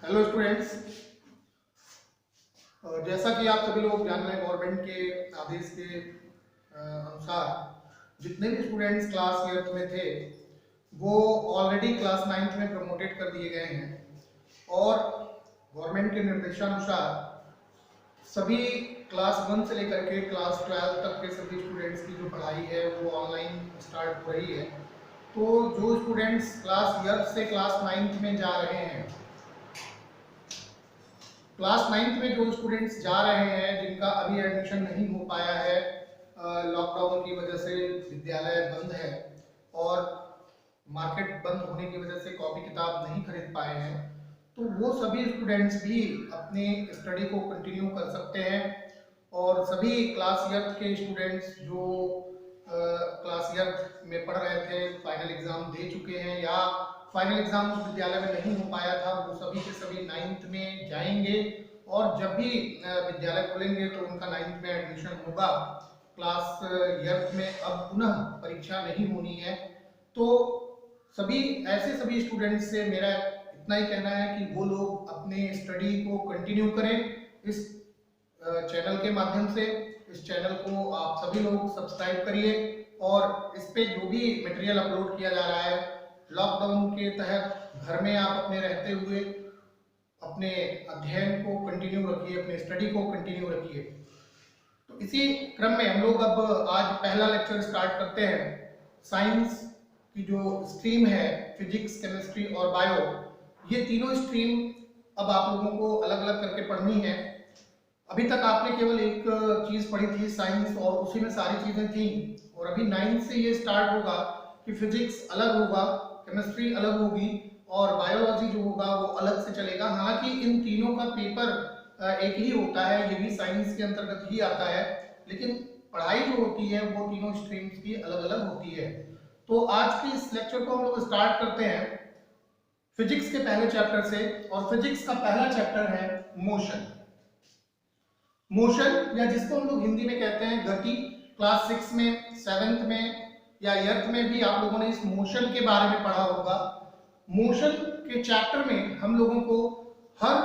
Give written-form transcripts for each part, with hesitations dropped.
Hello students, जैसा कि आप सभी लोग जान रहे हैं, गवर्नमेंट के आदेश के अनुसार जितने भी स्टूडेंट्स क्लास 8th में थे वो ऑलरेडी क्लास 9th में प्रमोटेड कर दिए गए हैं और गवर्नमेंट के निर्देशानुसार सभी क्लास 1 से लेकर के क्लास 12 तक के सभी स्टूडेंट्स की जो पढ़ाई है वो ऑनलाइन स्टार्ट हो रही है। तो जो स्टूडेंट्स क्लास 8th से क्लास 9th में जा रहे हैं, क्लास 9th में जो स्टूडेंट्स जा रहे हैं जिनका अभी एडमिशन नहीं हो पाया है, लॉकडाउन की वजह से विद्यालय बंद है और मार्केट बंद होने की वजह से कॉपी किताब नहीं खरीद पाए हैं, तो वो सभी स्टूडेंट्स भी अपने स्टडी को कंटिन्यू कर सकते हैं। और सभी क्लास 8th के स्टूडेंट्स जो क्लास 8th में पढ़ रहे थे, फाइनल एग्जाम दे चुके हैं या फाइनल एग्जाम उस विद्यालय में नहीं हो पाया था, वो सभी के सभी 9th में जाएंगे और जब भी विद्यालय खोलेंगे तो उनका 9th में एडमिशन होगा। क्लास 8th में अब पुनः परीक्षा नहीं होनी है। तो सभी ऐसे सभी स्टूडेंट्स से मेरा इतना ही कहना है कि वो लोग अपने स्टडी को कंटिन्यू करें इस चैनल के माध्यम से। इस चैनल को आप सभी लोग सब्सक्राइब करिए और इस पे जो भी मटेरियल अपलोड किया जा रहा है, लॉकडाउन के तहत घर में आप अपने रहते हुए अपने अध्ययन को कंटिन्यू रखिए, अपने स्टडी को कंटिन्यू रखिए। तो इसी क्रम में हम लोग अब आज पहला लेक्चर स्टार्ट करते हैं। साइंस की जो स्ट्रीम है, फिजिक्स, केमिस्ट्री और बायो, ये तीनों स्ट्रीम अब आप लोगों को अलग अलग करके पढ़नी है। अभी तक आपने केवल एक चीज पढ़ी थी साइंस और उसी में सारी चीजें थी, और अभी 9th से ये स्टार्ट होगा कि फिजिक्स अलग होगा, केमिस्ट्री अलग होगी और बायोलॉजी जो होगा वो अलग से चलेगा। हालांकि इन तीनों का पेपर एक ही होता है, ये भी साइंस के अंतर्गत ही आता है, लेकिन पढ़ाई जो होती है वो तीनों स्ट्रीम्स की अलग अलग होती है। तो आज के इस लेक्चर को हम लोग स्टार्ट करते हैं फिजिक्स के पहले चैप्टर से, और फिजिक्स का पहला चैप्टर है मोशन। मोशन या जिसको हम लोग हिंदी में कहते हैं गति। क्लास 6 में, 7th में या 8th में भी आप लोगों ने इस मोशन के बारे में पढ़ा होगा। मोशन के चैप्टर में हम लोगों को हर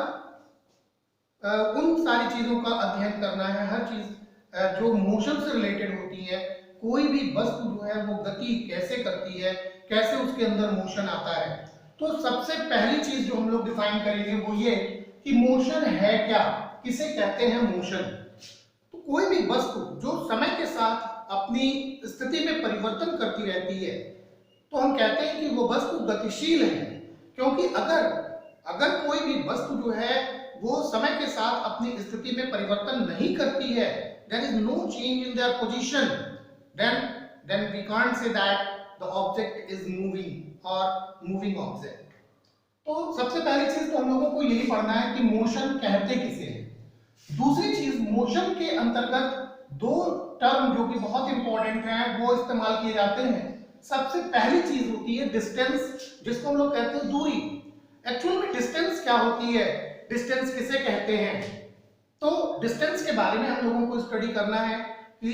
उन सारी चीजों का अध्ययन करना है, हर चीज जो मोशन से रिलेटेड होती है। कोई भी वस्तु जो है वो गति कैसे करती है, कैसे उसके अंदर मोशन आता है। तो सबसे पहली चीज जो हम लोग डिफाइन करेंगे वो ये कि मोशन है क्या, किसे कहते हैं मोशन। तो कोई भी वस्तु जो समय के साथ अपनी स्थिति में परिवर्तन करती रहती है तो हम कहते हैं कि वो वस्तु गतिशील है। क्योंकि अगर कोई भी वस्तु जो है वो समय के साथ अपनी स्थिति में परिवर्तन नहीं करती है, there is no change in their position, then we can't say that the object is moving or moving object। तो सबसे पहली चीज तो हम लोगों को यही पढ़ना है कि मोशन कहते किसे हैं। दूसरी चीज, मोशन के अंतर्गत दो टर्म जो कि बहुत इंपॉर्टेंट हैं वो इस्तेमाल किए जाते हैं। सबसे पहली चीज होती है डिस्टेंस, जिसको हम लोग कहते हैं दूरी। एक्चुअल में डिस्टेंस क्या होती है, डिस्टेंस किसे कहते हैं, तो डिस्टेंस के बारे में हम लोगों को स्टडी करना है कि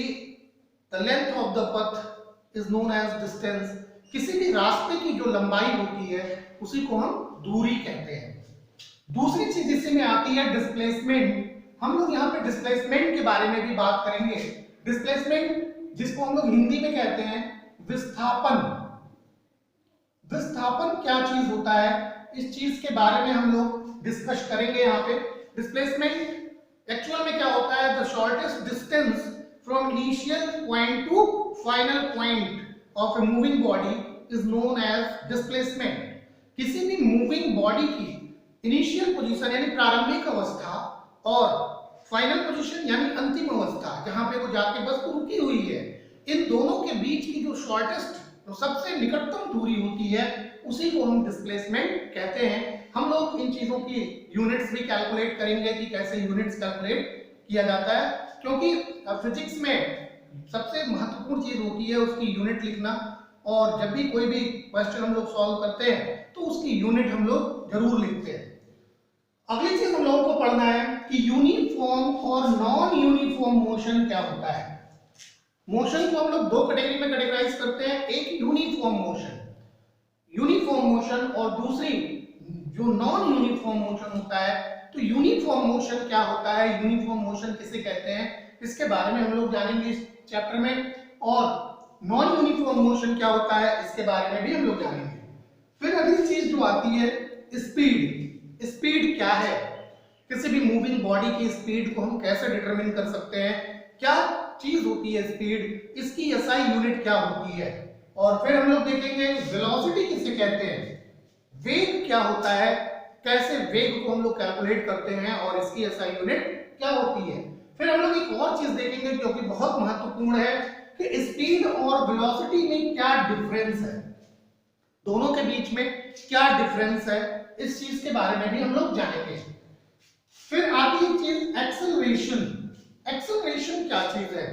the length of the path is known as distance. किसी भी रास्ते की जो लंबाई होती है उसी को हम दूरी कहते हैं। दूसरी चीज इसी में आती है डिस्प्लेसमेंट। हम लोग यहाँ पे डिस्प्लेसमेंट के बारे में भी बात करेंगे। डिस्प्लेसमेंट जिसको हम लोग हिंदी में कहते हैं विस्थापन। विस्थापन क्या चीज होता है, इस चीज के बारे में हम लोग डिस्कस करेंगे यहाँ पे। डिस्प्लेसमेंट एक्चुअल में क्या होता है, the shortest distance from initial point to final point of a moving body is known as displacement. किसी भी मूविंग बॉडी की इनिशियल पोजीशन यानी प्रारंभिक अवस्था और फाइनल पोजीशन यानी अंतिम अवस्था, जहां पे वो जाके बस रुकी हुई है, इन दोनों के बीच की जो शॉर्टेस्ट, जो सबसे निकटतम दूरी होती है उसी को हम डिस्प्लेसमेंट कहते हैं। हम लोग इन चीजों की यूनिट्स भी कैलकुलेट करेंगे कि कैसे यूनिट्स कैलकुलेट किया जाता है, क्योंकि फिजिक्स में सबसे महत्वपूर्ण चीज होती है उसकी यूनिट लिखना। और जब भी कोई भी क्वेश्चन हम लोग सॉल्व करते हैं तो उसकी यूनिट हम लोग जरूर लिखते हैं। अगली चीज हम लोगों को पढ़ना है कि यूनिफॉर्म और नॉन यूनिफॉर्म मोशन क्या होता है। मोशन को हम लोग दो कैटेगरी में कैटेगराइज करते हैं, एक यूनिफॉर्म मोशन और दूसरी जो नॉन यूनिफॉर्म मोशन होता है। तो यूनिफॉर्म मोशन क्या होता है, यूनिफॉर्म मोशन किसे कहते हैं, इसके बारे में हम लोग जानेंगे इस चैप्टर में। और नॉन यूनिफॉर्म मोशन क्या होता है इसके बारे में भी हम लोग जानेंगे। फिर अगली चीज जो आती है स्पीड। स्पीड क्या है, किसी भी मूविंग बॉडी की स्पीड को हम कैसे डिटरमिन कर सकते हैं, क्या चीज होती है स्पीड, इसकी एसआई यूनिट क्या होती है। और फिर हम लोग देखेंगे वेलोसिटी किसे कहते हैं, वेग क्या होता है, कैसे वेग को हम लोग कैलकुलेट करते हैं और इसकी एसआई यूनिट क्या होती है। फिर हम लोग एक और चीज देखेंगे जो कि बहुत महत्वपूर्ण है कि स्पीड और वेलोसिटी में क्या डिफरेंस है, दोनों के बीच में क्या डिफरेंस है, इस चीज के बारे में भी हम लोग जानेंगे। फिर आती है चीज एक्सेलरेशन। एक्सेलरेशन क्या चीज है,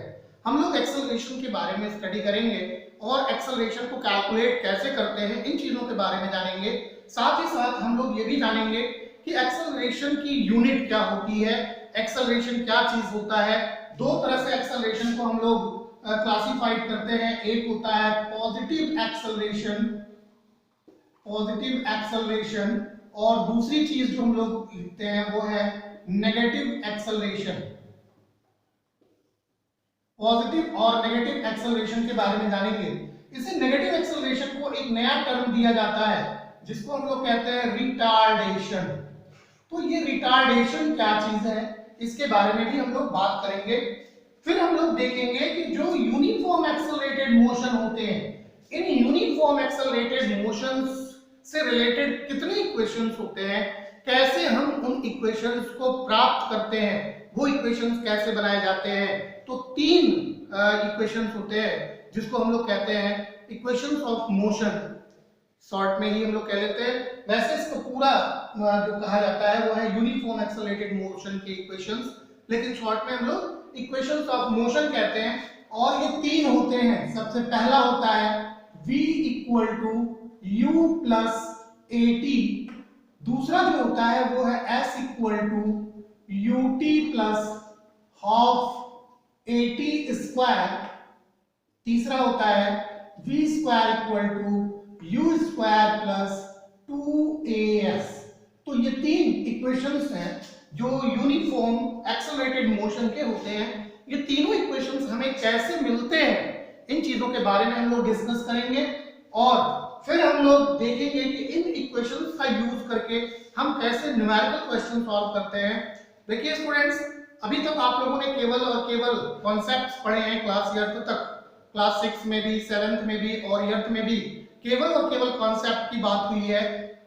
हम लोग एक्सेलरेशन के बारे में स्टडी करेंगे और एक्सेलरेशन को कैलकुलेट कैसे करते हैं इन चीजों के बारे में जानेंगे। साथ ही साथ हम लोग ये भी जानेंगे कि एक्सेलरेशन की यूनिट क्या होती है, एक्सेलरेशन क्या चीज होता है। दो तरह से एक्सेलरेशन को हम लोग क्लासिफाइड करते हैं, एक होता है पॉजिटिव एक्सेलरेशन, पॉजिटिव एक्सेलरेशन, और दूसरी चीज जो हम लोग लिखते हैं वो है नेगेटिव एक्सेलरेशन। पॉजिटिव और नेगेटिव एक्सेलरेशन के बारे में जानेंगे। इसे नेगेटिव एक्सेलरेशन को एक नया टर्म दिया जाता है जिसको हम लोग कहते हैं रिटार्डेशन। तो ये रिटार्डेशन क्या चीज है इसके बारे में भी हम लोग बात करेंगे। फिर हम लोग देखेंगे कि जो यूनिफॉर्म एक्सेलरेटेड मोशन होते हैं, इन यूनिफॉर्म एक्सेलरेटेड मोशंस से रिलेटेड कितने इक्वेशंस होते हैं, कैसे हम उन इक्वेशंस को प्राप्त करते हैं, वो इक्वेशंस कैसे बनाए जाते हैं। तो तीन इक्वेशंस होते हैं जिसको हम लोग कहते हैं इक्वेशंस ऑफ मोशन, शॉर्ट में ही हम लोग कह लेते हैं। वैसे इसको पूरा जो कहा जाता है वो है यूनिफॉर्म एक्सेलरेटेड मोशन के इक्वेशंस, लेकिन शॉर्ट में हम लोग इक्वेशंस ऑफ मोशन कहते हैं। और ये तीन होते हैं, सबसे पहला होता है v equal to u plus at, दूसरा जो होता है वो है s equal to ut plus half at square, तीसरा होता है v square equal to u square plus 2as। तो ये तीन इक्वेशंस हैं जो यूनिफॉर्म एक्सेलरेटेड मोशन के होते हैं। ये तीनों इक्वेशंस हमें कैसे मिलते हैं इन चीजों के बारे में हम लोग डिस्कस करेंगे। और फिर हम लोग देखेंगे कि इन इक्वेशंस का यूज करके हम कैसे न्यूमेरिकल क्वेश्चन सॉल्व करते हैं। देखिए स्टूडेंट्स, अभी तक आप लोगों ने केवल और केवल कॉन्सेप्ट्स पढ़े हैं क्लास ईयर्थ तक, क्लास 6 में भी, 7th में भी और ईयर्थ में भी केवल और केवल कॉन्सेप्ट की बात हुई है।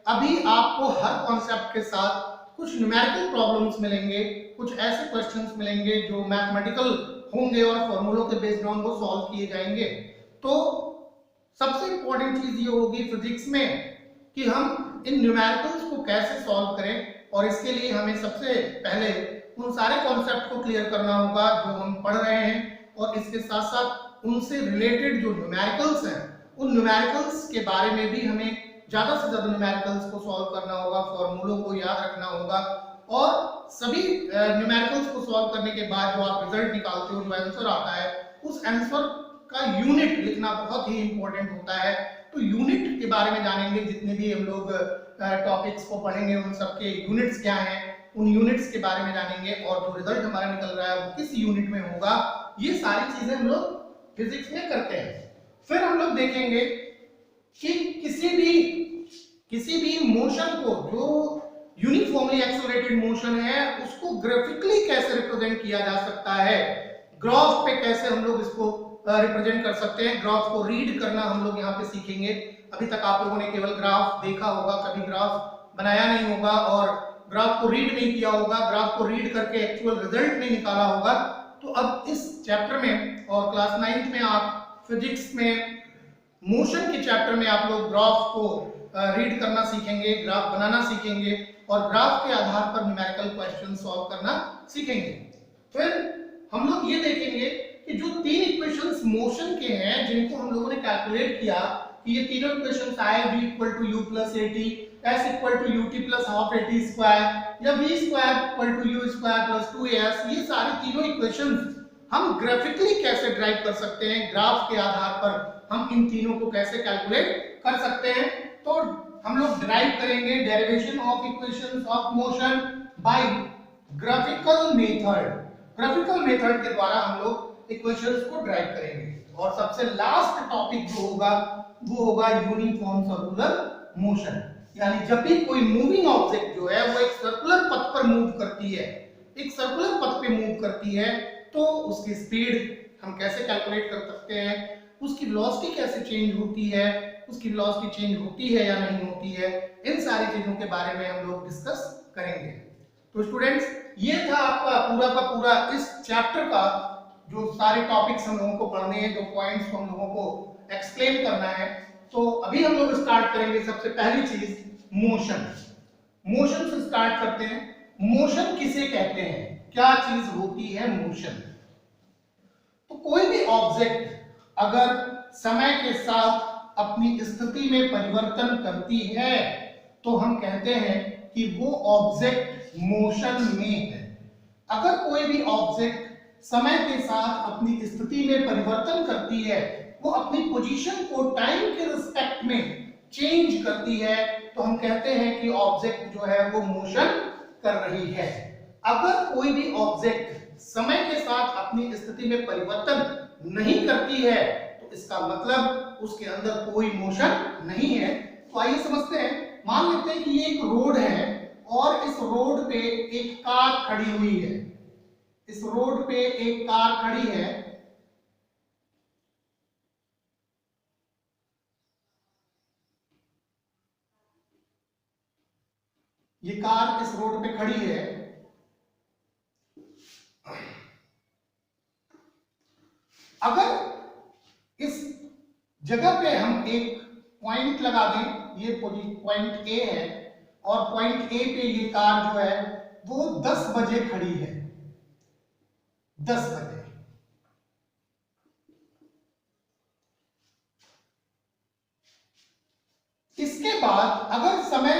अभी आपको हर कॉन्सेप्ट के साथ कुछ न्यूमेरिकल प्रॉब्लम्स मिलेंगे, कुछ ऐसे क्वेश्चंस मिलेंगे जो मैथमेटिकल होंगे और फॉर्मूलों के बेस्ड ऑन वो सॉल्व किए जाएंगे। तो सबसे इंपॉर्टेंट चीज ये होगी फिजिक्स में कि हम इन न्यूमेरिकल्स को कैसे सॉल्व करें, और इसके लिए हमें सबसे पहले उन सारे कॉन्सेप्ट को क्लियर करना होगा जो हम पढ़ रहे हैं, और इसके साथ साथ उनसे रिलेटेड जो न्यूमेरिकल्स हैं उन न्यूमेरिकल्स के बारे में भी हमें ज्यादा से ज्यादा न्यूमेरिकल्स को सॉल्व करना होगा, फॉर्मूलों को याद रखना होगा। और सभी न्यूमेरिकल्स को सॉल्व करने के बाद जो आप रिजल्ट निकालते हो, जो आंसर आता है, उस आंसर का यूनिट लिखना बहुत ही इंपॉर्टेंट होता है। तो यूनिट के बारे में जानेंगे, जितने भी हम लोग टॉपिक्स को पढ़ेंगे उन सबके यूनिट्स क्या हैं, उन यूनिट्स के बारे में जानेंगे, और जो रिजल्ट हमारा निकल रहा है वो किस यूनिट में होगा, ये सारी चीजें हम लोग फिजिक्स में करते हैं। फिर हम लोग देखेंगे कि किसी भी मोशन को, जो यूनिफॉर्मली एक्सेलरेटेड मोशन है, उसको ग्राफिकली कैसे रिप्रेजेंट किया जा सकता है, ग्राफ पे कैसे हम लोग इसको रिप्रेजेंट कर सकते हैं। ग्राफ को रीड करना हम लोग यहाँ पे सीखेंगे। अभी तक आप लोगों ने केवल ग्राफ देखा होगा, कभी ग्राफ बनाया नहीं होगा और ग्राफ को रीड नहीं किया होगा, ग्राफ को रीड करके एक्चुअल रिजल्ट नहीं निकाला होगा। तो अब इस चैप्टर में और क्लास 9th में आप फिजिक्स में मोशन के चैप्टर में आप लोग ग्राफ को रीड करना सीखेंगे, ग्राफ बनाना सीखेंगे, और ग्राफ के आधार पर न्यूमेरिकल क्वेश्चन सॉल्व करना सीखेंगे। फिर हम लोग ये देखेंगे कि जो तीन इक्वेशंस मोशन के हैं जिनको हम लोगों ने कैलकुलेट किया कि ये तीनों इक्वेशंस आए v equal to u plus at, s equal to ut plus half at square, या v square equal to u square plus 2as, ये सारी तीनों इक्वेशंस हम ग्राफिकली कैसे ड्राइव कर सकते हैं, ग्राफ के आधार पर हम इन तीनों को कैसे कैलकुलेट कर सकते हैं। तो हम लोग डिराइव करेंगे derivation of equations of motion by graphical method. Graphical method के द्वारा हम लोग इक्वेशंस को डिराइव करेंगे। और सबसे लास्ट टॉपिक जो होगा वो होगा यूनिफॉर्म सर्कुलर मोशन, यानी जब भी कोई मूविंग ऑब्जेक्ट जो है वो एक सर्कुलर पथ पर मूव करती है, एक सर्कुलर पथ पे मूव करती है, तो उसकी स्पीड हम कैसे कैलकुलेट कर सकते हैं, उसकी वेलोसिटी कैसे चेंज होती है, उसकी वेलोसिटी चेंज होती है या नहीं होती है, इन सारी चीजों के बारे में हम लोग डिस्कस करेंगे। तो स्टूडेंट्स, ये था आपका पूरा का पूरा इस चैप्टर का जो सारे टॉपिक्स हम लोगों को पढ़ने हैं, जो पॉइंट्स हम लोगों को एक्सप्लेन करना है। तो अभी हम लोग स्टार्ट करेंगे सबसे पहली चीज मोशन। मोशन से स्टार्ट करते हैं। मोशन किसे कहते हैं, क्या चीज होती है मोशन? तो कोई भी ऑब्जेक्ट अगर समय के साथ अपनी स्थिति में परिवर्तन करती है तो हम कहते हैं कि वो ऑब्जेक्ट मोशन में है। अगर कोई भी ऑब्जेक्ट समय के साथ अपनी स्थिति में परिवर्तन करती है, वो अपनी पोजीशन को टाइम के रिस्पेक्ट में चेंज करती है, तो हम कहते हैं कि ऑब्जेक्ट जो है वो मोशन कर रही है। अगर कोई भी ऑब्जेक्ट समय के साथ अपनी स्थिति में परिवर्तन नहीं करती है तो इसका मतलब उसके अंदर कोई मोशन नहीं है। तो आइए समझते हैं। मान लेते हैं कि ये एक रोड है और इस रोड पे एक कार खड़ी हुई है। इस रोड पे एक कार खड़ी है। ये कार इस रोड पे खड़ी है। अगर इस जगह पे हम एक पॉइंट लगा दें, ये पॉइंट ए है और पॉइंट ए पे ये कार जो है वो 10 बजे खड़ी है। 10 बजे। इसके बाद अगर समय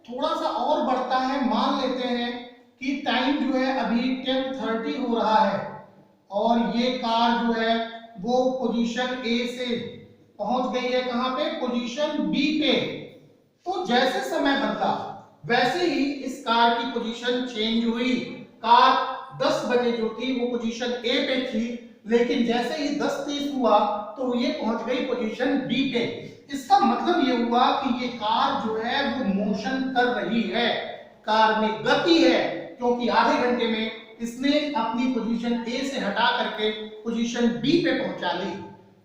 थोड़ा सा और बढ़ता है, मान लेते हैं कि टाइम जो है अभी 10:30 हो रहा है और ये कार जो है वो पोजीशन ए से पहुंच गई है कहां पे, पोजीशन बी पे। तो जैसे समय बदला वैसे ही इस कार की पोजीशन चेंज हुई। कार 10 बजे जो थी वो पोजीशन ए पे थी, लेकिन जैसे ही 10:30 हुआ तो ये पहुंच गई पोजीशन बी पे। इसका मतलब ये हुआ कि ये कार जो है वो मोशन कर रही है, कार में गति है, क्योंकि आधे घंटे में इसने अपनी पोजीशन ए से हटा करके पोजीशन बी पे पहुंचा ली।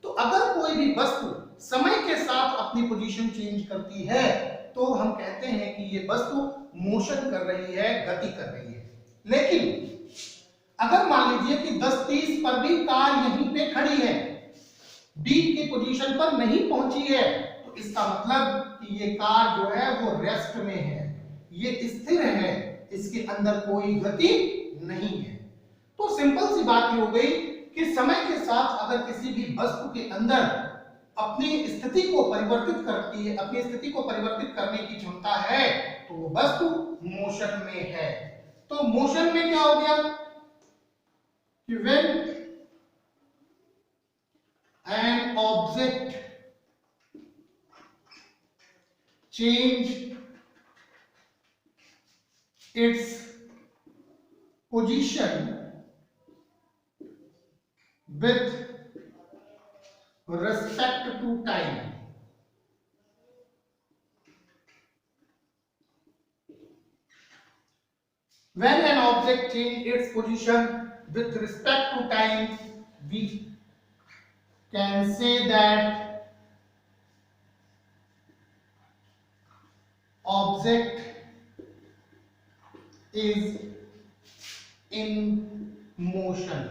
तो अगर कोई भी वस्तु समय के साथ अपनी पोजीशन चेंज करती है तो हम कहते हैं कि ये वस्तु मोशन कर रही है, गति कर रही है। लेकिन अगर मान लीजिए कि 10:30 पर भी कार यहीं पे खड़ी है, बी के पोजीशन पर नहीं पहुंची है, तो इसका मतलब कि ये कार जो है वो रेस्ट में है, ये स्थिर है, इसके अंदर कोई गति नहीं है। तो सिंपल सी बात ये हो गई कि समय के साथ अगर किसी भी वस्तु के अंदर अपनी स्थिति को परिवर्तित करती है, अपनी स्थिति को परिवर्तित करने की क्षमता है, तो वो वस्तु मोशन में है। तो मोशन में क्या हो गया कि when an object change its position with respect to time, when an object change its position with respect to time, we can say that object is in motion।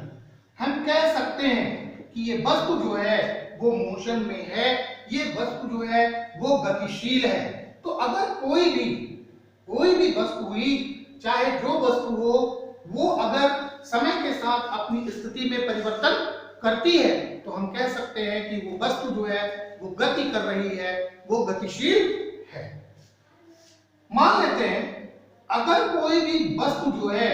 हम कह सकते हैं कि ये वस्तु जो है वो मोशन में है, ये वस्तु जो है वो गतिशील है। तो अगर कोई भी वस्तु हुई, चाहे जो वस्तु हो, वो अगर समय के साथ अपनी स्थिति में परिवर्तन करती है तो हम कह सकते हैं कि वो वस्तु जो है वो गति कर रही है, वो गतिशील है। मान लेते हैं अगर कोई भी वस्तु जो है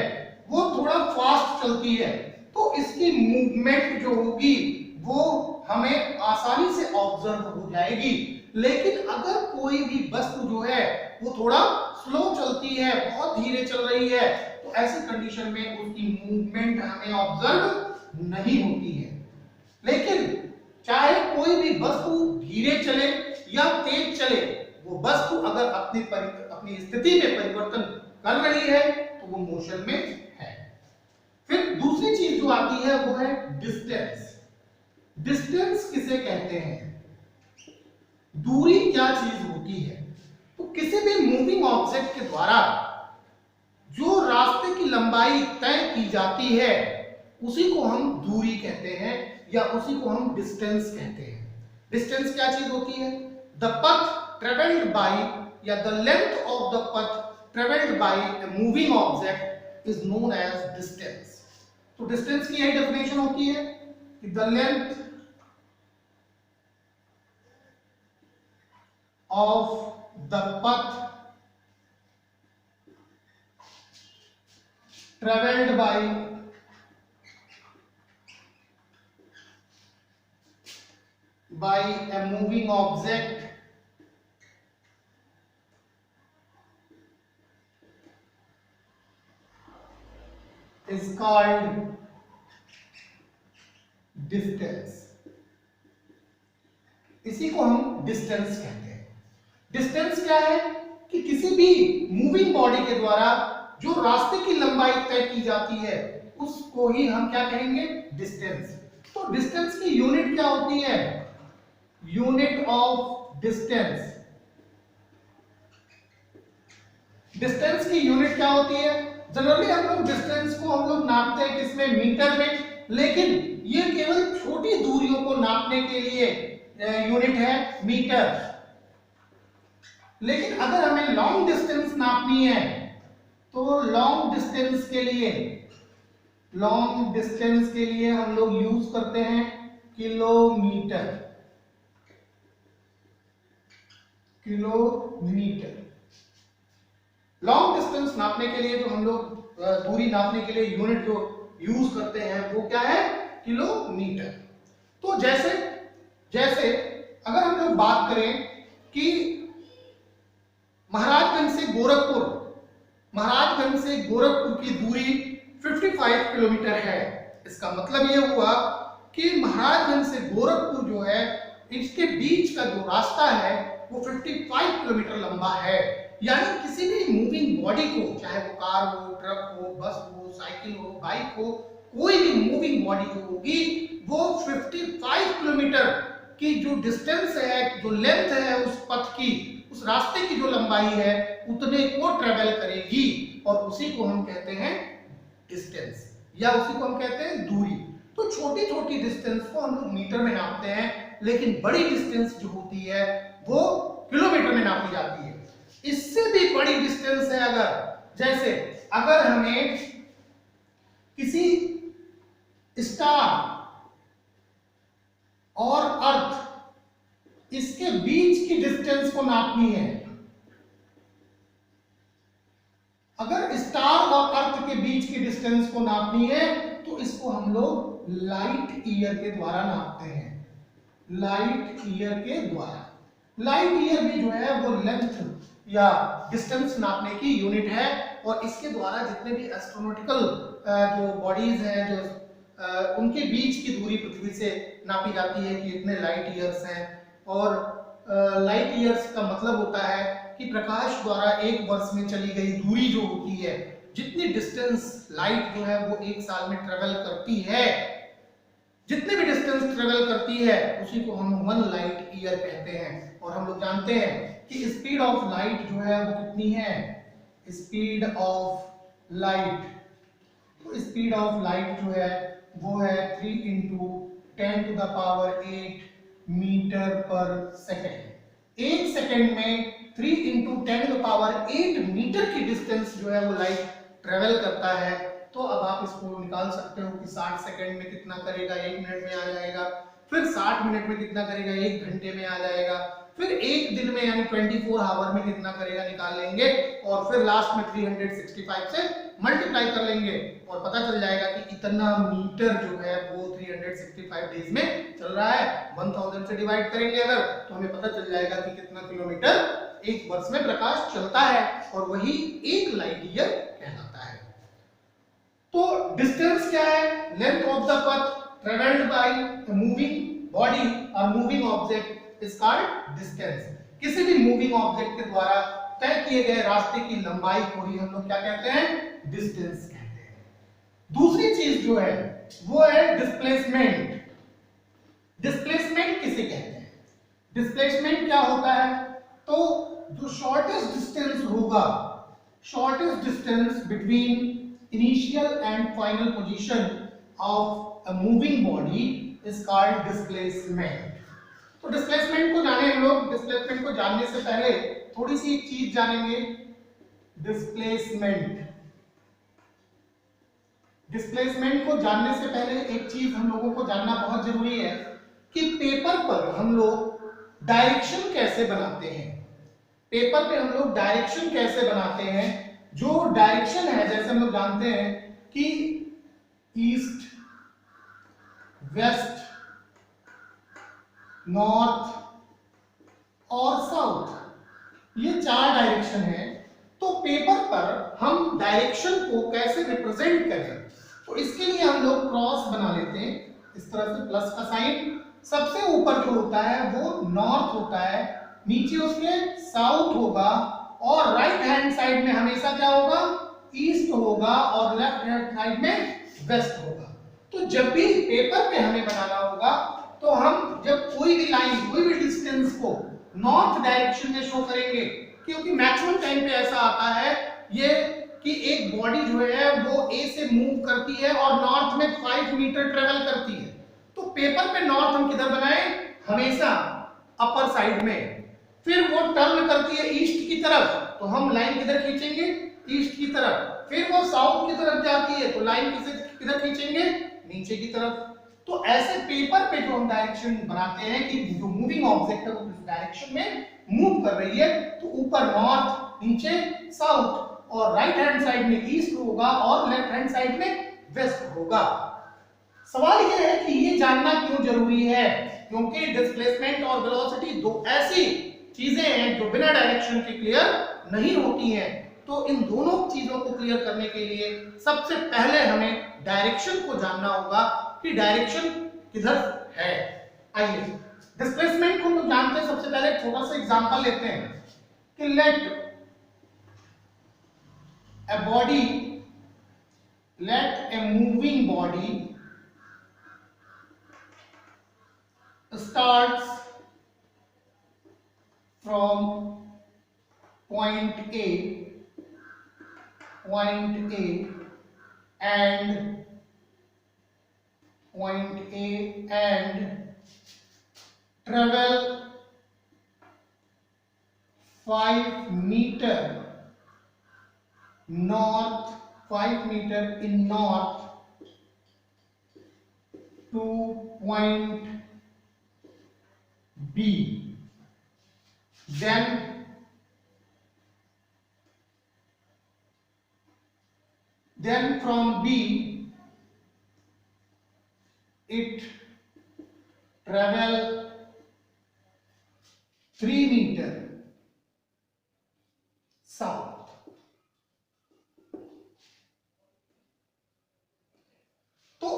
वो थोड़ा फास्ट चलती है तो इसकी मूवमेंट जो होगी वो हमें आसानी से ऑब्जर्व हो जाएगी। लेकिन अगर कोई भी वस्तु जो है वो थोड़ा स्लो चलती है, बहुत धीरे चल रही है, तो ऐसी कंडीशन में उसकी मूवमेंट हमें ऑब्जर्व नहीं होती है। लेकिन चाहे कोई भी वस्तु धीरे चले या तेज चले, वो वस्तु अगर अपनी स्थिति में परिवर्तन कर रही है तो वो मोशन में है। फिर दूसरी चीज जो आती है वो है डिस्टेंस। डिस्टेंस किसे कहते हैं? दूरी क्या चीज होती है? तो किसी भी मूविंग ऑब्जेक्ट के द्वारा जो रास्ते की लंबाई तय की जाती है उसी को हम दूरी कहते हैं या उसी को हम डिस्टेंस कहते हैं। डिस्टेंस क्या चीज होती है? द पथ ट्रेवल्ड बाय या the length of the path travelled by a moving object is known as distance. तो डिस्टेंस की यही डेफिनेशन होती है कि the length of the path travelled by a moving object is called distance। इसी को हम डिस्टेंस कहते हैं। डिस्टेंस क्या है कि किसी भी मूविंग बॉडी के द्वारा जो रास्ते की लंबाई तय की जाती है उसको ही हम क्या कहेंगे? डिस्टेंस। तो डिस्टेंस की यूनिट क्या होती है? Unit of distance. डिस्टेंस की यूनिट क्या होती है? जनरली हम लोग डिस्टेंस को हम लोग नापते हैं किसमें? मीटर में। लेकिन ये केवल छोटी दूरियों को नापने के लिए यूनिट है मीटर। लेकिन अगर हमें लॉन्ग डिस्टेंस नापनी है तो लॉन्ग डिस्टेंस के लिए हम लोग यूज करते हैं किलोमीटर। लॉन्ग डिस्टेंस नापने के लिए जो हम लोग दूरी नापने के लिए यूनिट जो यूज करते हैं वो क्या है? किलोमीटर। तो जैसे अगर हम लोग बात करें कि महाराजगंज से गोरखपुर की दूरी 55 किलोमीटर है। इसका मतलब ये हुआ कि महाराजगंज से गोरखपुर जो है इसके बीच का जो रास्ता है वो 55 किलोमीटर लंबा है। यानी किसी भी मूविंग बॉडी को, चाहे वो कार हो, ट्रक हो, बस हो, साइकिल हो, बाइक हो, कोई भी मूविंग बॉडी जो होगी वो 55 किलोमीटर की जो डिस्टेंस है, जो लेंथ है उस पथ की, उस रास्ते की जो लंबाई है उतने को ट्रेवल करेगी और उसी को हम कहते हैं डिस्टेंस या उसी को हम कहते हैं दूरी। तो छोटी छोटी डिस्टेंस को हम लोग मीटर में नापते हैं, लेकिन बड़ी डिस्टेंस जो होती है वो किलोमीटर में नापी जाती है। इससे भी बड़ी डिस्टेंस है अगर हमें किसी स्टार और अर्थ इसके बीच की डिस्टेंस को नापनी है। अगर स्टार और अर्थ के बीच की डिस्टेंस को नापनी है तो इसको हम लोग लाइट ईयर के द्वारा नापते हैं। लाइट ईयर के द्वारा। लाइट ईयर भी जो है वो लेंथ या डिस्टेंस नापने की यूनिट है और इसके द्वारा जितने भी एस्ट्रोनॉटिकल जो बॉडीज हैं जो उनके बीच की दूरी पृथ्वी से नापी जाती है कि इतने लाइट ईयर्स हैं। और लाइट ईयर्स का मतलब होता है कि प्रकाश द्वारा एक वर्ष में चली गई दूरी जो होती है, जितनी डिस्टेंस लाइट जो है वो एक साल में ट्रेवल करती है, जितने भी डिस्टेंस ट्रेवल करती है उसी को हम 1 लाइट ईयर कहते हैं। और हम लोग जानते हैं कि स्पीड ऑफ लाइट जो है वो कितनी है? स्पीड ऑफ लाइट, तो स्पीड ऑफ लाइट जो है वो है 3 × 10⁸ मीटर पर सेकेंड। एक सेकेंड में 3 × 10⁸ मीटर की डिस्टेंस जो है वो लाइट ट्रेवल करता है। तो अब आप इसको निकाल सकते हो कि 60 सेकंड में कितना करेगा, 1 मिनट में आ जाएगा, फिर 60 मिनट में कितना करेगा, 1 घंटे में आ जाएगा, फिर एक दिन में यानी 24 आवर में कितना करेगा निकाल लेंगे, और फिर लास्ट में 365 से मल्टीप्लाई कर लेंगे और पता चल जाएगा कि इतना मीटर जो है वो 365 डेज में चल रहा है। 1000 से डिवाइड करेंगे अगर, तो हमें पता चल जाएगा कि कितना किलोमीटर एक वर्ष में प्रकाश चलता है, और वही 1 लाइट ईयर कहलाता है। तो डिस्टेंस क्या है? Length of the path travelled by the moving body और moving object is called distance. किसी भी मूविंग ऑब्जेक्ट के द्वारा तय किए गए रास्ते की लंबाई को ही हम लोग क्या कहते हैं? डिस्टेंस कहते हैं। दूसरी चीज जो है वो है डिस्प्लेसमेंट। डिस्प्लेसमेंट किसे कहते हैं? डिस्प्लेसमेंट क्या होता है? तो जो शॉर्टेस्ट डिस्टेंस होगा, shortest distance between initial and final position of a moving body is called displacement. तो डिस्प्लेसमेंट को जाने हम लोग। डिस्प्लेसमेंट को जानने से पहले थोड़ी सी एक चीज जानेंगे। डिस्प्लेसमेंट को जानने से पहले एक चीज हम लोगों को जानना बहुत जरूरी है कि पेपर पर हम लोग डायरेक्शन कैसे बनाते हैं। पेपर पे हम लोग डायरेक्शन कैसे बनाते हैं? जो डायरेक्शन है, जैसे हम लोग जानते हैं कि ईस्ट, वेस्ट, नॉर्थ और साउथ, ये 4 डायरेक्शन है। तो पेपर पर हम डायरेक्शन को कैसे रिप्रेजेंट करें? तो इसके लिए हम लोग क्रॉस बना लेते हैं, इस तरह से प्लस का साइन। सबसे ऊपर जो होता है वो नॉर्थ होता है, नीचे उसके साउथ होगा, और राइट हैंड साइड में हमेशा क्या होगा? ईस्ट होगा, और लेफ्ट हैंड साइड में वेस्ट होगा। तो जब भी पेपर पे हमें बनाना होगा, तो हम जब कोई भी लाइन, कोई भी डिस्टेंस को नॉर्थ डायरेक्शन में शो करेंगे, क्योंकि मैक्सिमम टाइम पे ऐसा आता है ये कि एक बॉडी जो है वो ए से मूव करती है और नॉर्थ में 5 मीटर ट्रेवल करती है। तो पेपर पे नॉर्थ हम किधर बनाएं? हमेशा अपर साइड में। फिर वो टर्न करती है ईस्ट की तरफ, तो हम लाइन किधर खींचेंगे? ईस्ट की तरफ। फिर वो साउथ की तरफ जाती है, तो लाइन किधर खींचेंगे? नीचे की तरफ। तो ऐसे पेपर पे जो हम डायरेक्शन बनाते हैं कि जो मूविंग ऑब्जेक्ट है वो किस डायरेक्शन में मूव कर रही है, तो ऊपर नॉर्थ, नीचे साउथ, और राइट हैंड साइड में ईस्ट होगा और लेफ्ट हैंड साइड में वेस्ट होगा। सवाल यह है कि ये जानना क्यों जरूरी है? क्योंकि डिस्प्लेसमेंट और वेलोसिटी दो ऐसी चीजें हैं जो बिना डायरेक्शन के क्लियर नहीं होती हैं। तो इन दोनों चीजों को क्लियर करने के लिए सबसे पहले हमें डायरेक्शन को जानना होगा कि डायरेक्शन किधर है। आइए डिस्प्लेसमेंट को हम जानते हैं। सबसे पहले छोटा सा एग्जांपल लेते हैं कि late a moving body starts from point A and travel 5 meter north, 5 meter in north to point B. Then from B it travel 3 meter south. तो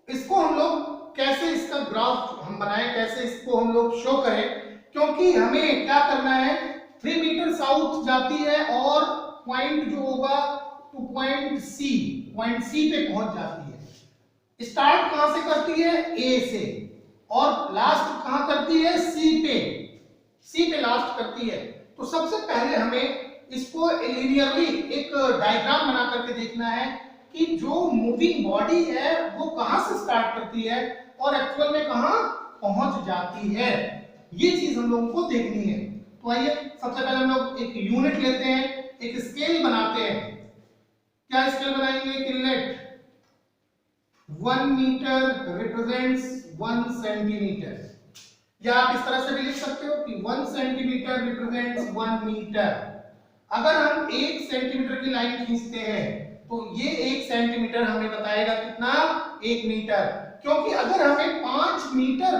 इसको हम लोग कैसे, इसका ग्राफ हम बनाएं, कैसे इसको हम लोग शो करें? क्योंकि हमें क्या करना है, 3 मीटर साउथ जाती है और पॉइंट जो होगा टू पॉइंट सी पे पहुंच जाती है। स्टार्ट कहां से करती है? ए से, और लास्ट कहां करती है? सी पे लास्ट करती है। तो सबसे पहले हमें इसको लिनियरली एक डायग्राम बना करके देखना है कि जो मूविंग बॉडी है वो कहां से स्टार्ट करती है और एक्चुअल में कहां पहुंच जाती है। ये चीज हम लोगों को देखनी है। तो आइए सबसे पहले हम लोग एक यूनिट लेते हैं, एक स्केल बनाते हैं। क्या स्केल बनाएंगे कि लेट 1 मीटर रिप्रेजेंट्स 1 सेंटीमीटर, या आप इस तरह से भी लिख सकते हो कि 1 सेंटीमीटर रिप्रेजेंट्स 1 मीटर। अगर हम 1 सेंटीमीटर की लाइन खींचते हैं तो ये 1 सेंटीमीटर हमें बताएगा कितना, 1 मीटर। क्योंकि अगर हमें 5 मीटर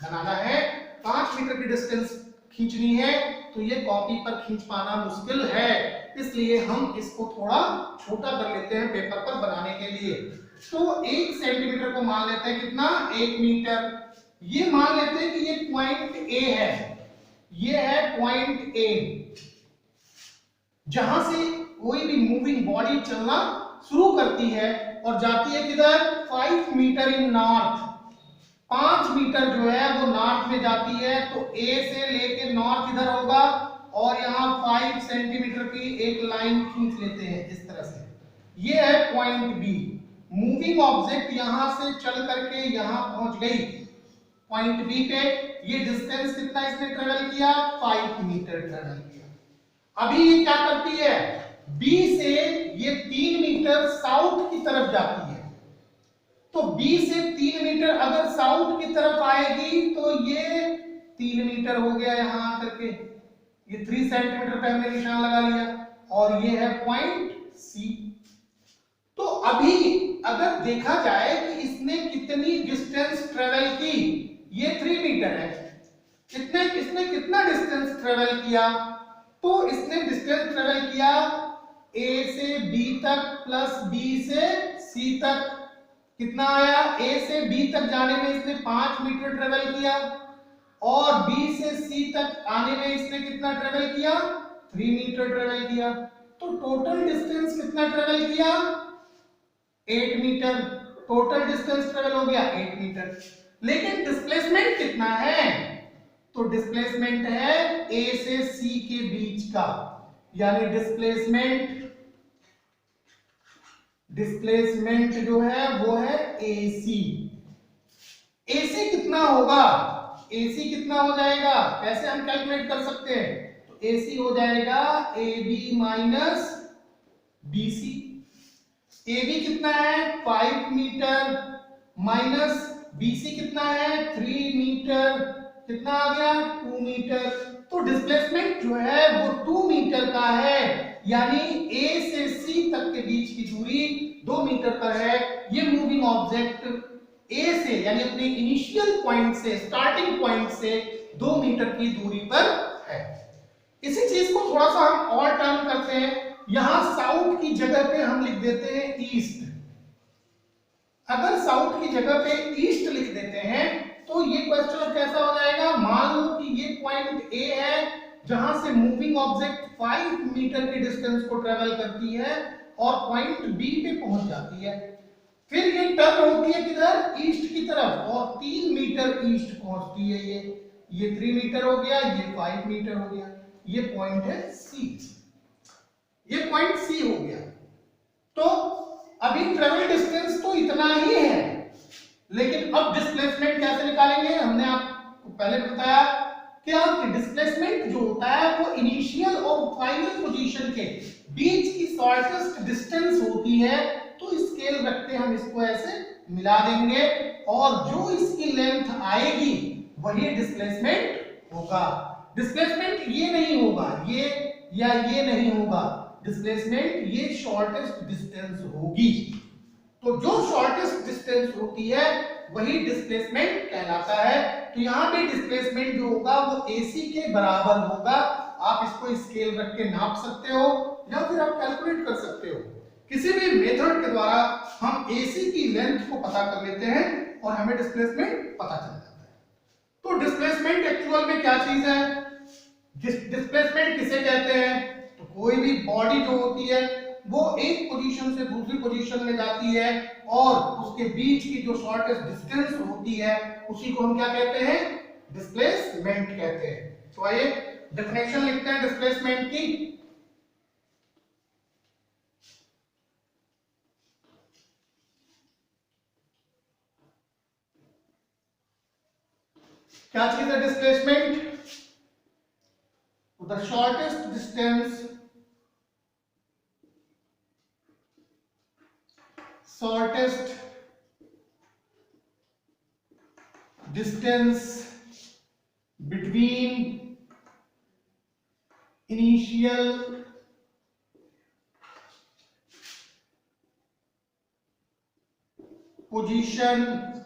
बनाना है, 5 मीटर की डिस्टेंस खींचनी है, तो ये कॉपी पर खींच पाना मुश्किल है, इसलिए हम इसको थोड़ा छोटा कर लेते हैं पेपर पर बनाने के लिए। तो 1 सेंटीमीटर को मान लेते हैं कितना, 1 मीटर। ये मान लेते हैं कि ये पॉइंट ए है, ये है पॉइंट ए, जहां से कोई भी मूविंग बॉडी चलना शुरू करती है और जाती है किधर, 5 मीटर इन नॉर्थ। 5 मीटर जो है वो नॉर्थ में जाती है, तो ए से लेके नॉर्थ इधर होगा और यहाँ 5 सेंटीमीटर की एक लाइन खींच लेते हैं इस तरह से। ये है पॉइंट बी। मूविंग ऑब्जेक्ट यहां से चल करके यहां पहुंच गई पॉइंट बी पे। ये डिस्टेंस कितना इसने ट्रेवल किया, 5 मीटर ट्रेवल किया। अभी ये क्या करती है, बी से ये 3 मीटर साउथ की तरफ जाती है, तो बी से 3 मीटर अगर साउथ की तरफ आएगी तो ये 3 मीटर हो गया यहां आकर के, ये 3 सेंटीमीटर पे हमने निशान लगा लिया, और ये है पॉइंट सी। तो अभी अगर देखा जाए कि इसने कितनी डिस्टेंस ट्रेवल की, ये 3 मीटर है, इसने कितना डिस्टेंस ट्रेवल किया, तो इसने डिस्टेंस ट्रेवल किया ए से बी तक प्लस बी से सी तक। कितना आया, ए से बी तक जाने में इसने 5 मीटर ट्रेवल किया, और बी से सी तक आने में इसने कितना ट्रेवल किया, 3 मीटर ट्रेवल किया। तो टोटल डिस्टेंस कितना ट्रेवल किया, 8 मीटर। टोटल डिस्टेंस ट्रेवल हो गया 8 मीटर। लेकिन डिस्प्लेसमेंट कितना है, तो डिस्प्लेसमेंट है ए से सी के बीच का, यानी डिस्प्लेसमेंट जो है वो है AC। AC कितना होगा, AC कितना हो जाएगा, कैसे हम कैलकुलेट कर सकते हैं, तो AC हो जाएगा AB माइनस BC। AB कितना है 5 मीटर माइनस BC कितना है 3 मीटर, कितना आ गया 2 मीटर। तो डिस्प्लेसमेंट जो है वो 2 मीटर का है, यानी A से C तक के बीच की दूरी 2 मीटर पर है। ये मूविंग ऑब्जेक्ट A से यानी अपने इनिशियल पॉइंट से, स्टार्टिंग पॉइंट से 2 मीटर की दूरी पर है। इसी चीज को थोड़ा सा हम और टर्न करते हैं, यहां साउथ की जगह पे हम लिख देते हैं ईस्ट। अगर साउथ की जगह पे ईस्ट लिख देते हैं तो ये क्वेश्चन कैसा हो जाएगा, मान लो कि ये पॉइंट ए है जहां से मूविंग ऑब्जेक्ट 5 मीटर की डिस्टेंस को ट्रेवल करती है और पॉइंट बी पे पहुंच जाती है, फिर ये टर्न होती है किधर, ईस्ट की तरफ, और 3 मीटर ईस्ट पहुंचती है। ये 3 मीटर हो गया, ये 5 मीटर हो गया, ये पॉइंट है सी, ये पॉइंट सी हो गया। तो अभी ट्रेवल डिस्टेंस तो इतना ही है, लेकिन अब डिस्प्लेसमेंट कैसे निकालेंगे, हमने आपको पहले बताया क्या कि डिस्प्लेसमेंट जो होता है वो इनिशियल और फाइनल पोजीशन के बीच की शॉर्टेस्ट डिस्टेंस होती है। तो स्केल रखते हम इसको ऐसे मिला देंगे और जो इसकी लेंथ आएगी वही डिस्प्लेसमेंट होगा। डिस्प्लेसमेंट ये नहीं होगा, ये या ये नहीं होगा, डिस्प्लेसमेंट ये शॉर्टेस्ट डिस्टेंस होगी। तो जो शॉर्टेस्ट डिस्टेंस होती है वही डिस्प्लेसमेंट कहलाता है। तो यहाँ पे डिस्प्लेसमेंट जो होगा वो AC के बराबर होगा। आप इसको स्केल रख के नाप सकते हो या फिर आप कैलकुलेट कर सकते हो। किसी भी मेथड के द्वारा हम AC की लेंथ को पता कर लेते हैं और हमें डिस्प्लेसमेंट पता चल जाता है। तो डिस्प्लेसमेंट एक्चुअल में क्या चीज है, डिस्प्लेसमेंट किसे कहते हैं, तो कोई भी बॉडी जो होती है वो एक पोजीशन से दूसरी पोजीशन में जाती है और उसके बीच की जो शॉर्टेस्ट डिस्टेंस होती है उसी को हम क्या कहते हैं, डिस्प्लेसमेंट कहते हैं। तो आइए डेफिनेशन लिखते हैं डिस्प्लेसमेंट की। क्या चीज है displacement, the shortest distance between initial position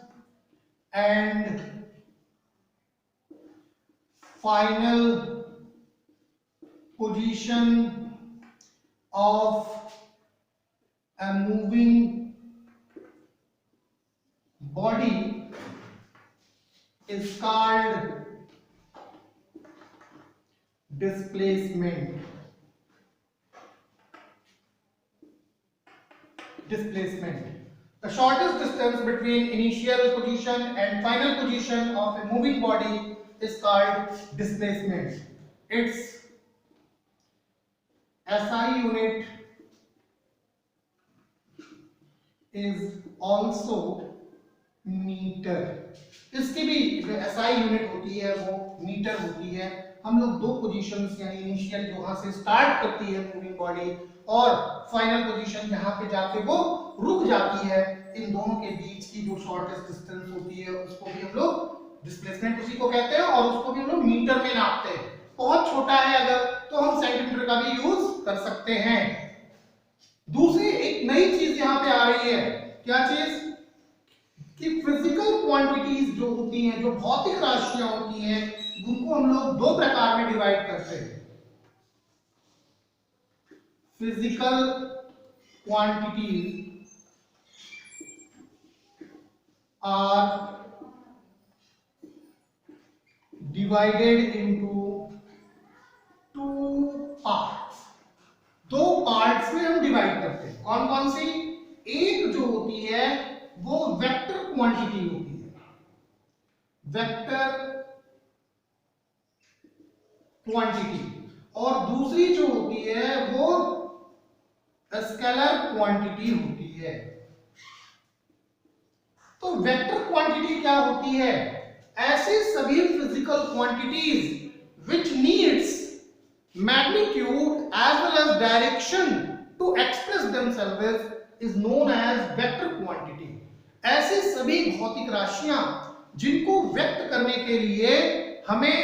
and final position of a moving body is called displacement. The shortest distance between initial position and final position of a moving body is called displacement. Its SI unit is also metre. इसकी भी जो SI unit होती है वो metre होती है. हम लोग दो पोजीशंस यानी इनिशियल जहां से स्टार्ट करती है मूविंग बॉडी और फाइनल पोजीशन जहां पे जाके वो रुक जाती है, इन दोनों के बीच की जो शॉर्टेस्ट डिस्टेंस होती है उसको भी हम लोग डिस्प्लेसमेंट उसी को कहते हैं और उसको भी हम लोग मीटर में नापते हैं. बहुत छोटा है अगर तो हम सेंटीमीटर का भी यूज कर सकते हैं. दूसरी एक नई चीज यहां पे आ रही है. क्या चीज? कि फिजिकल क्वांटिटीज जो होती हैं, जो भौतिक राशियां होती हैं, उनको हम लोग दो प्रकार में डिवाइड करते हैं. Physical quantities are divided into two parts. दो पार्ट्स में हम डिवाइड करते हैं. कौन कौन सी? एक जो होती है वो वेक्टर क्वांटिटी होती है, वेक्टर क्वांटिटी, और दूसरी जो होती है वो स्केलर क्वांटिटी होती है. तो वेक्टर क्वांटिटी क्या होती है? ऐसे सभी physical quantities which needs magnitude as well as direction to express themselves is known as vector quantity. ऐसे सभी भौतिक राशियां जिनको व्यक्त करने के लिए हमें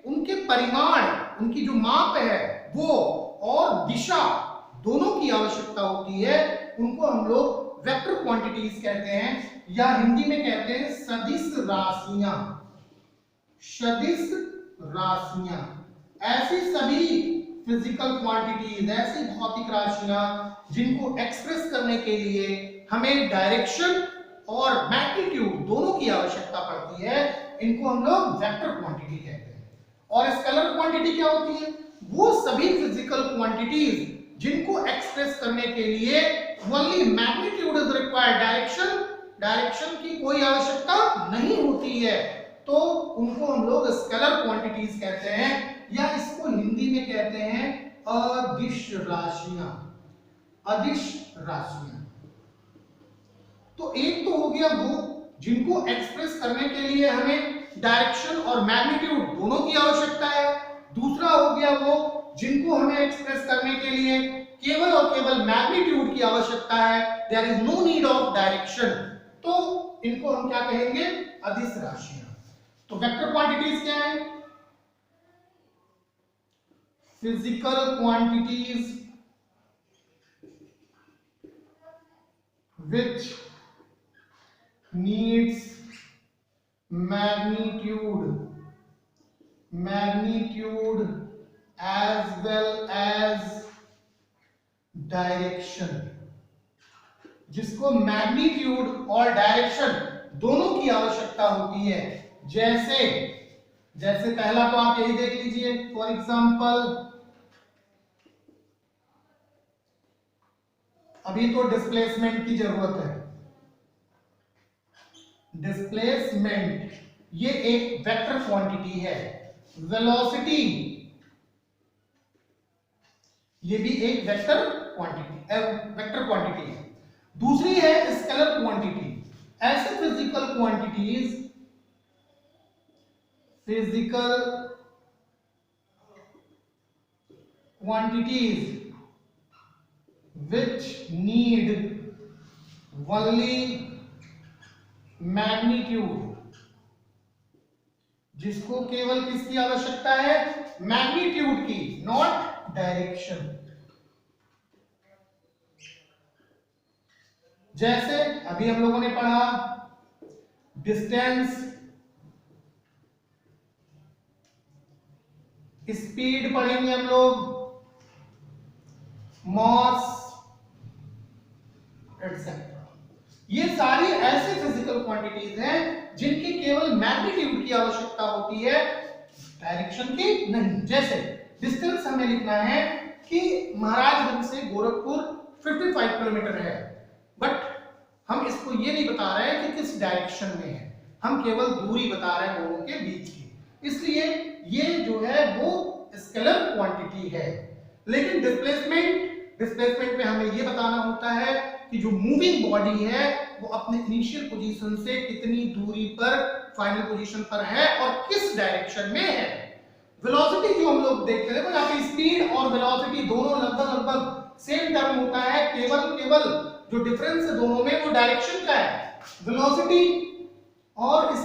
उनके परिमाण, उनकी जो माप है वो और दिशा दोनों की आवश्यकता होती है, उनको हम लोग वेक्टर क्वांटिटीज कहते हैं या हिंदी में कहते हैं सदिश राशियां. सदिश राशियां ऐसी सभी फिजिकल क्वांटिटीज, ऐसी भौतिक राशियां जिनको एक्सप्रेस करने के लिए हमें डायरेक्शन और मैग्नीट्यूड दोनों की आवश्यकता पड़ती है, इनको हम लोग वेक्टर क्वांटिटी कहते हैं. और स्केलर क्वांटिटी क्या होती है? वो सभी फिजिकल क्वांटिटीज जिनको एक्सप्रेस करने के लिए only magnitude is required, direction की कोई आवश्यकता नहीं होती है, तो उनको हम लोग स्केलर क्वांटिटीज कहते हैं या इसको हिंदी में कहते हैं अदिश राशियां. अदिश राशियां. तो एक तो हो गया वो जिनको एक्सप्रेस करने के लिए हमें डायरेक्शन और मैग्नीट्यूड दोनों की आवश्यकता है. दूसरा हो गया वो जिनको हमें एक्सप्रेस करने के लिए केवल और केवल मैग्नीट्यूड की आवश्यकता है, there is no need of direction, तो इनको हम क्या कहेंगे? अदिश राशियां. तो वेक्टर क्वांटिटीज क्या है? Physical quantities which needs magnitude as well as direction. जिसको मैग्नीट्यूड और डायरेक्शन दोनों की आवश्यकता होती है. जैसे पहला तो आप यही देख लीजिए, फॉर एग्जांपल अभी तो डिस्प्लेसमेंट की जरूरत है. डिस्प्लेसमेंट ये एक वेक्टर क्वांटिटी है. वेलोसिटी ये भी एक वेक्टर क्वांटिटी है. दूसरी है स्केलर क्वांटिटी. ऐसे physical quantities which need only magnitude, जिसको केवल किसकी आवश्यकता है? मैग्नीट्यूड की, नॉट डायरेक्शन। जैसे अभी हम लोगों ने पढ़ा डिस्टेंस, स्पीड पढ़ेंगे हम लोग, मॉस एटसेट्रा। ये सारी ऐसी फिजिकल क्वांटिटीज हैं जिनकी केवल मैग्नीट्यूड की आवश्यकता होती है, डायरेक्शन की नहीं। जैसे डिस्टेंस हमें लिखना है कि महाराजगंज से गोरखपुर 55 किलोमीटर है, बट हम इसको ये नहीं बता रहे हैं कि किस डायरेक्शन में है, हम केवल दूरी बता रहे हैं दोनों के बीच की, इसलिए ये जो है वो स्केलर क्वांटिटी है। लेकिन डिस्प्लेसमेंट में हमें ये बताना होता है कि जो मूविंग बॉडी है वो अपने इनिशियल पोजीशन से कितनी दूरी पर फाइनल पोजीशन पर है और किस डायरेक्शन में है। वेलोसिटी जो हम लोग देखते हैं, यहाँ पे स्पीड और वेलोसिटी दोनों लगभग सेम टर्म होता है, केवल जो डिफरेंस है दोनों में वो डायरेक्शन का है। वेलोसिटी और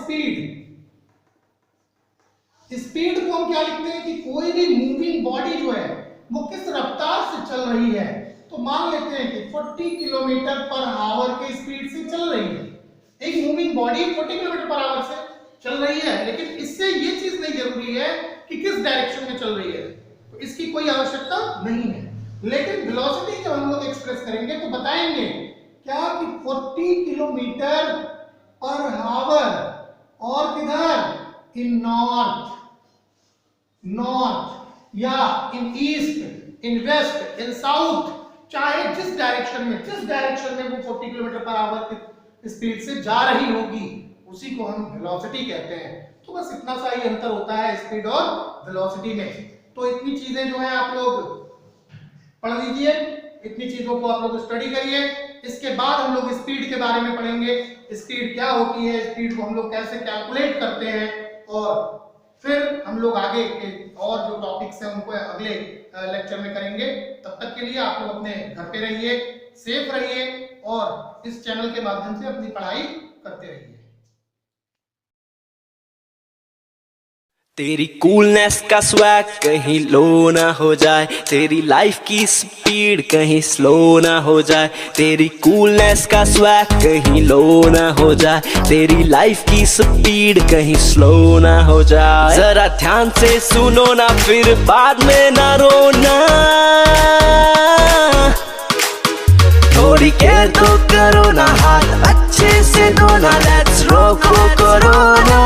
स्पीड को हम क्या लिखते हैं कि कोई भी मूविंग बॉडी जो है वो किस रफ्तार से चल रही है। तो मान लेते हैं कि 40 किलोमीटर पर आवर के स्पीड से चल रही है, एक moving body 40 kilometre per hour से चल रही है, लेकिन इससे ये चीज नहीं जरूरी है कि किस डायरेक्शन में चल रही है, तो इसकी कोई आवश्यकता नहीं है। लेकिन वेलोसिटी जब हम लोग एक्सप्रेस करेंगे तो बताएंगे क्या कि 40 किलोमीटर पर आवर और किधर, इन नॉर्थ या इन ईस्ट, इन वेस्ट, इन साउथ, चाहे जिस डायरेक्शन में वो 40 किलोमीटर पर आवर की स्पीड से जा रही होगी उसी को हम वेलोसिटी कहते हैं। तो बस इतना सा ही अंतर होता है स्पीड और वेलोसिटी में। तो इतनी चीजें जो है आप लोग पढ़ लीजिए, इतनी चीजों को आप लोग स्टडी करिए। इसके बाद हम लोग स्पीड के बारे में पढ़ेंगे, स्पीड क्या होती है, स्पीड को हम लोग कैसे कैलकुलेट करते हैं, और फिर हम लोग आगे के और जो टॉपिक्स हैं उनको अगले लेक्चर में करेंगे। तब तक के लिए आप लोग अपने घर पे रहिए, सेफ रहिए और इस चैनल के माध्यम से अपनी पढ़ाई करते रहिए। तेरी कूलनेस का स्वैग कहीं लो ना हो जाए, तेरी लाइफ की स्पीड कहीं स्लो ना हो जाए, तेरी कूलनेस का स्वैग कहीं लो ना हो जाए, तेरी लाइफ की स्पीड कहीं स्लो ना हो जाए। जरा ध्यान से सुनो ना, फिर बाद में ना रोना, थोड़ी केयर तो करो ना, हाथ अच्छे से धोना, लेट्स रोको कोरोना।